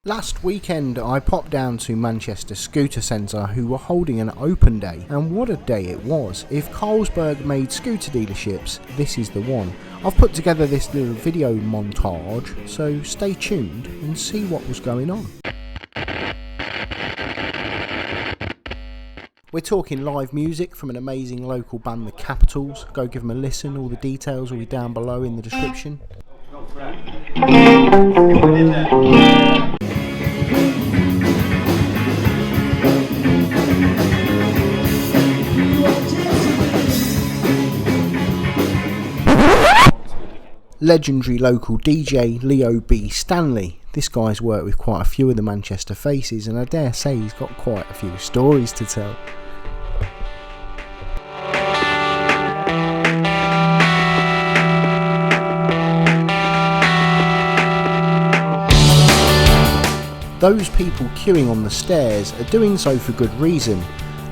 Last weekend I popped down to Manchester Scooter Centre, who were holding an open day, and what a day it was. If Carlsberg made scooter dealerships, this is the one. I've put together this little video montage, so stay tuned and see what was going on. We're talking live music from an amazing local band, The Capitals. Go give them a listen, all the details will be down below in the description. Legendary local DJ Leo B Stanley. This guy's worked with quite a few of the Manchester faces, and I dare say he's got quite a few stories to tell. Those people queuing on the stairs are doing so for good reason.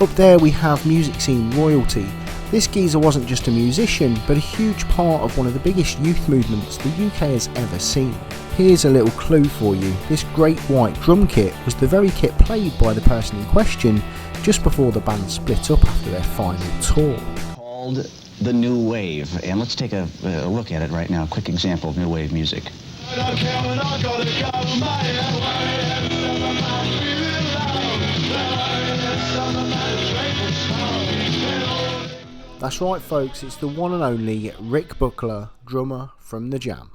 Up there we have music scene royalty. This geezer wasn't just a musician, but a huge part of one of the biggest youth movements the UK has ever seen. Here's a little clue for you. This great white drum kit was the very kit played by the person in question just before the band split up after their final tour. Called the New Wave, and let's take a look at it right now. A quick example of New Wave music. That's right folks, it's the one and only Rick Buckler, drummer from The Jam.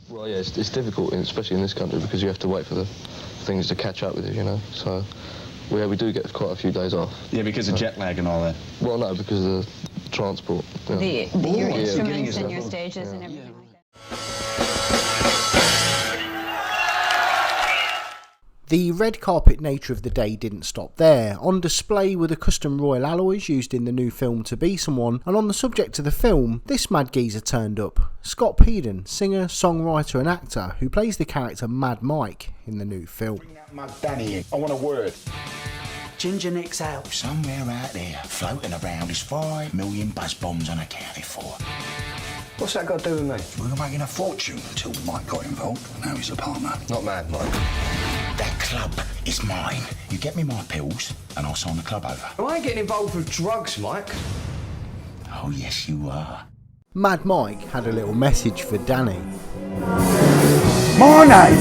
Well yeah, it's difficult, especially in this country, because you have to wait for the things to catch up with you, you know, so we do get quite a few days off. Yeah, because of jet lag and all that. Well no, because of the transport. Your instruments and your stages and everything like that. The red carpet nature of the day didn't stop there. On display were the custom royal alloys used in the new film To Be Someone, and on the subject of the film, this mad geezer turned up. Scott Peden, singer, songwriter and actor, who plays the character Mad Mike in the new film. Bring that Mad Danny in. I want a word. Ginger Nick's out. Somewhere out there, floating around, is 5 million buzz bombs unaccounted for. What's that got to do with me? We were making a fortune until Mike got involved. Now he's a partner. Not Mad Mike. That club is mine. You get me my pills and I'll sign the club over. I ain't getting involved with drugs, Mike. Oh, yes, you are. Mad Mike had a little message for Danny. My name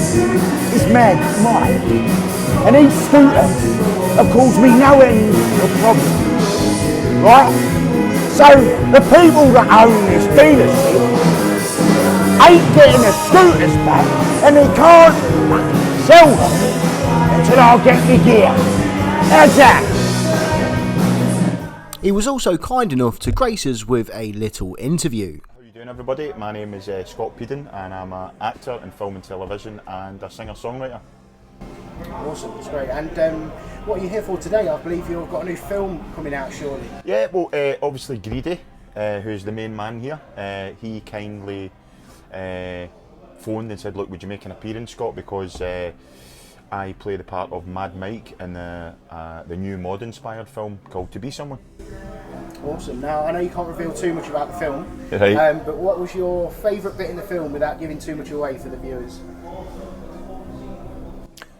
is Mad Mike, and these scooters have caused me no end of problems, right? So the people that own this dealership ain't getting the scooters back, and they can't sell them until I get my gear. How's that? He was also kind enough to grace us with a little interview. How are you doing everybody? My name is Scott Peden, and I'm an actor in film and television and a singer-songwriter. Awesome, that's great. And what are you here for today? I believe you've got a new film coming out shortly. Yeah, well, obviously Greedy, who's the main man here, he kindly phoned and said, look, would you make an appearance, Scott, because I play the part of Mad Mike in the new mod-inspired film called To Be Someone. Awesome. Now, I know you can't reveal too much about the film, Right. But what was your favourite bit in the film without giving too much away for the viewers?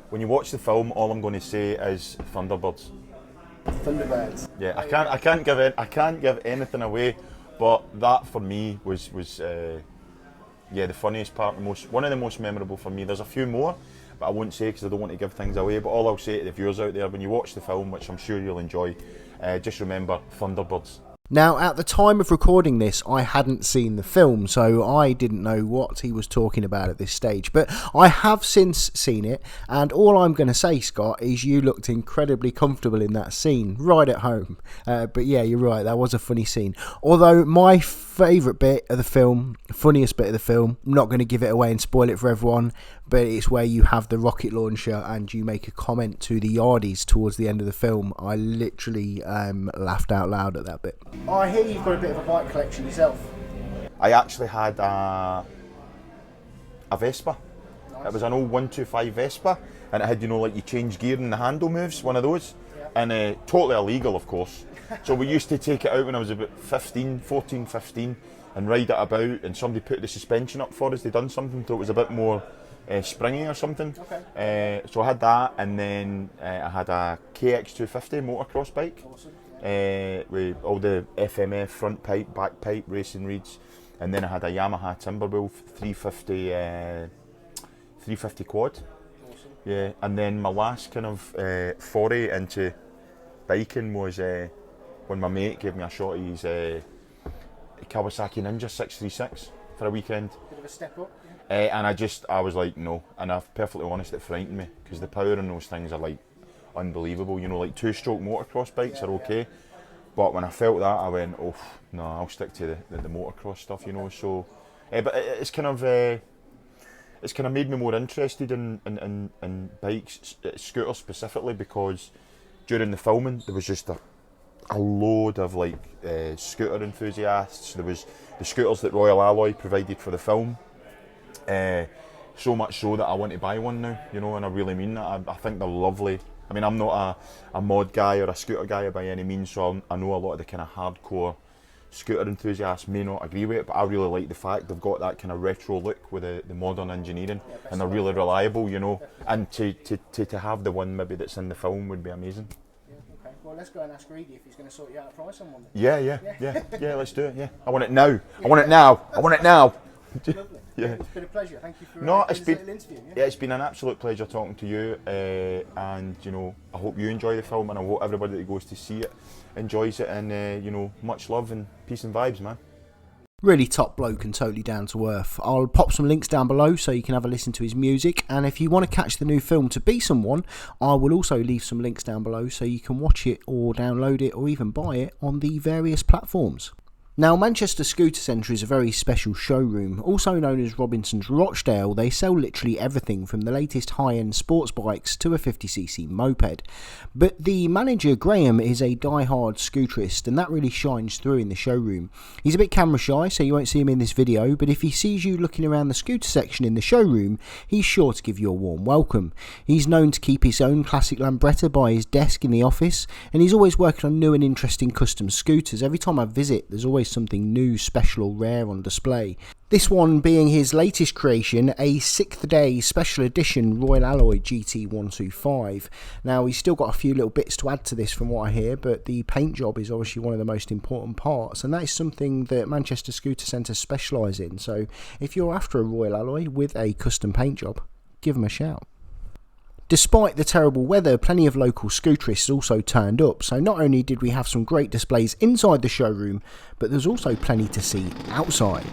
When you watch the film, all I'm going to say is Thunderbirds. Thunderbirds. Yeah, I can't give anything away, but that for me was yeah, the funniest part, one of the most memorable for me. There's a few more, but I won't say because I don't want to give things away. But all I'll say to the viewers out there, when you watch the film, which I'm sure you'll enjoy, just remember Thunderbirds. Now, at the time of recording this, I hadn't seen the film, so I didn't know what he was talking about at this stage. But I have since seen it, and all I'm going to say, Scott, is you looked incredibly comfortable in that scene, right at home. But yeah, you're right, that was a funny scene. Although my favourite bit of the film, funniest bit of the film, I'm not going to give it away and spoil it for everyone, but it's where you have the rocket launcher and you make a comment to the yardies towards the end of the film. I literally laughed out loud at that bit. I hear you've got a bit of a bike collection yourself. I actually had a Vespa. Nice. It was an old 125 Vespa, and it had, you know, like you change gear and the handle moves, one of those. and totally illegal, of course. So we used to take it out when I was about 14, 15, and ride it about, and somebody put the suspension up for us. They done something so it was a bit more springy or something. So I had that, and then I had a KX250 motocross bike. With all the FMF front pipe, back pipe, racing reeds, and then I had a Yamaha Timberwolf 350 quad. Yeah, and then my last kind of foray into biking was when my mate gave me a shot of his Kawasaki Ninja 636 for a weekend. Bit of a step up. And I was like, no, and I'm perfectly honest, it frightened me, because the power in those things are like unbelievable. You know, like 2-stroke motocross bikes are okay, but when I felt that, I went, oh no, I'll stick to the motocross stuff, you know. So but it's kind of made me more interested in bikes, scooters specifically, because during the filming there was just a load of like scooter enthusiasts. There was the scooters that Royal Alloy provided for the film, so much so that I want to buy one now, you know, and I really mean that. I think they're lovely. I mean, I'm not a mod guy or a scooter guy by any means, so I know a lot of the kind of hardcore scooter enthusiasts may not agree with it, but I really like the fact they've got that kind of retro look with the modern engineering, and they're really reliable, you know, and to have the one maybe that's in the film would be amazing. Okay, well, let's go and ask Reedy if he's going to sort you out a price on one. Yeah, let's do it, yeah. I want it now. I want it now. Lovely. Yeah. It's been a pleasure. Thank you for it's this been little interview. yeah, it's been an absolute pleasure talking to you, and you know, I hope you enjoy the film, and I hope everybody that goes to see it enjoys it, and you know, much love and peace and vibes, man. Really top bloke and totally down to earth. I'll pop some links down below so you can have a listen to his music, and if you want to catch the new film To Be Someone, I will also leave some links down below so you can watch it or download it or even buy it on the various platforms. Now, Manchester Scooter Centre is a very special showroom. Also known as Robinson's Rochdale, they sell literally everything from the latest high-end sports bikes to a 50cc moped. But the manager, Graham, is a die-hard scooterist, and that really shines through in the showroom. He's a bit camera shy, so you won't see him in this video, but if he sees you looking around the scooter section in the showroom, he's sure to give you a warm welcome. He's known to keep his own classic Lambretta by his desk in the office, and he's always working on new and interesting custom scooters. Every time I visit, there's always something new, special or rare on display. This one being his latest creation, a 6th Day Special Edition Royal Alloy GT125. Now, he's still got a few little bits to add to this from what I hear, but the paint job is obviously one of the most important parts, and that is something that Manchester Scooter Centre specialise in. So if you're after a Royal Alloy with a custom paint job, give them a shout. Despite the terrible weather, plenty of local scooterists also turned up, so not only did we have some great displays inside the showroom, but there's also plenty to see outside.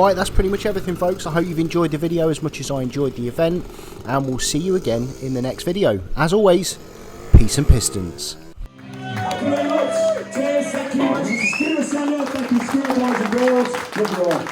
Right, that's pretty much everything, folks. I hope you've enjoyed the video as much as I enjoyed the event, and we'll see you again in the next video. As always, peace and pistons. Thank you very much. Cheers, thank you. Thank you, Scott, boys and girls. Love you all.